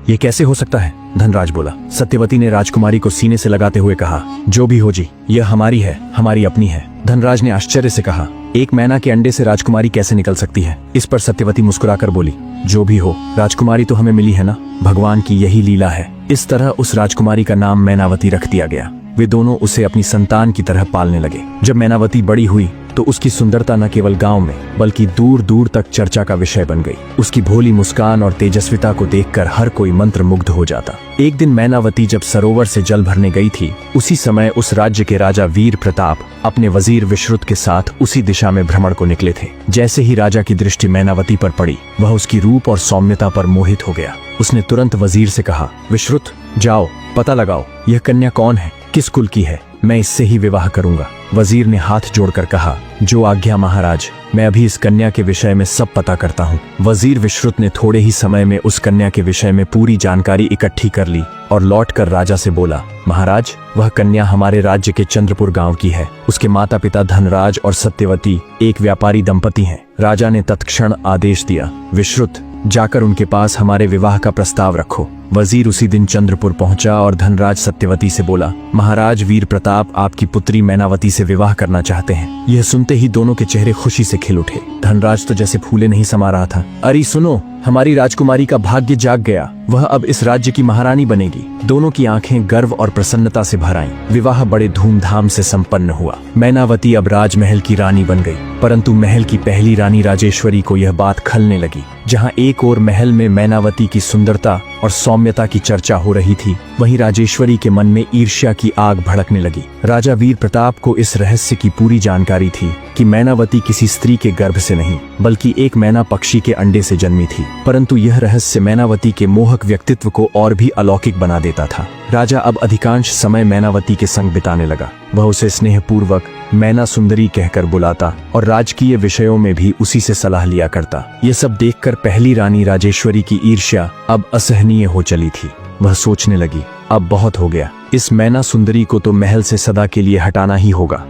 ये कैसे हो सकता है? धनराज बोला। सत्यवती ने राजकुमारी को सीने से लगाते हुए कहा, जो भी हो जी, यह हमारी है, हमारी अपनी है। धनराज ने आश्चर्य से कहा, एक मैना के अंडे से राजकुमारी कैसे निकल सकती है? इस पर सत्यवती मुस्कुराकर बोली, जो भी हो, राजकुमारी तो हमें मिली है ना, भगवान की यही लीला है। इस तरह उस राजकुमारी का नाम मैनावती रख दिया गया। वे दोनों उसे अपनी संतान की तरह पालने लगे। जब मैनावती बड़ी हुई तो उसकी सुंदरता न केवल गांव में बल्कि दूर दूर तक चर्चा का विषय बन गई। उसकी भोली मुस्कान और तेजस्विता को देखकर हर कोई मंत्रमुग्ध हो जाता। एक दिन मैनावती जब सरोवर से जल भरने गई थी, उसी समय उस राज्य के राजा वीर प्रताप अपने वजीर विश्रुत के साथ उसी दिशा में भ्रमण को निकले थे। जैसे ही राजा की दृष्टि मैनावती पर पड़ी, वह उसकी रूप और सौम्यता पर मोहित हो गया। उसने तुरंत वजीर से कहा, विश्रुत, जाओ पता लगाओ यह कन्या कौन है, किस कुल की है, मैं इससे ही विवाह करूंगा। वजीर ने हाथ जोड़कर कहा, जो आज्ञा महाराज, मैं अभी इस कन्या के विषय में सब पता करता हूँ। वजीर विश्रुत ने थोड़े ही समय में उस कन्या के विषय में पूरी जानकारी इकट्ठी कर ली और लौटकर राजा से बोला, महाराज, वह कन्या हमारे राज्य के चंद्रपुर गांव की है। उसके माता पिता धनराज और सत्यवती एक व्यापारी दंपति हैं। राजा ने तत्क्षण आदेश दिया, विश्रुत, जाकर उनके पास हमारे विवाह का प्रस्ताव रखो। वजीर उसी दिन चंद्रपुर पहुंचा और धनराज सत्यवती से बोला, महाराज, वीर प्रताप आपकी पुत्री मैनावती से विवाह करना चाहते हैं। यह सुनते ही दोनों के चेहरे खुशी से खिल उठे। धनराज तो जैसे फूले नहीं समा रहा था। अरे सुनो, हमारी राजकुमारी का भाग्य जाग गया, वह अब इस राज्य की महारानी बनेगी। दोनों की आंखें गर्व और प्रसन्नता से भर आईं। विवाह बड़े धूमधाम से संपन्न हुआ। मैनावती अब राजमहल की रानी बन गई, परंतु महल की पहली रानी राजेश्वरी को यह बात खलने लगी। जहां एक ओर महल में मैनावती की सुंदरता और सौम्यता की चर्चा हो रही थी, वहीं राजेश्वरी के मन में ईर्ष्या की आग भड़कने लगी। राजा वीर प्रताप को इस रहस्य की पूरी जानकारी थी कि मैनावती किसी स्त्री के गर्भ से नहीं बल्कि एक मैना पक्षी के अंडे से जन्मी थी, परंतु यह रहस्य मैनावती के मोहक व्यक्तित्व को और भी अलौकिक बना देता था। राजा अब अधिकांश समय मैनावती के संग बिताने लगा। वह उसे स्नेहपूर्वक मैना सुंदरी कहकर बुलाता और राजकीय विषयों में भी उसी से सलाह लिया करता। ये सब देखकर पहली रानी राजेश्वरी की ईर्ष्या अब असहनीय हो चली थी। वह सोचने लगी, अब बहुत हो गया, इस मैना सुंदरी को तो महल से सदा के लिए हटाना ही होगा।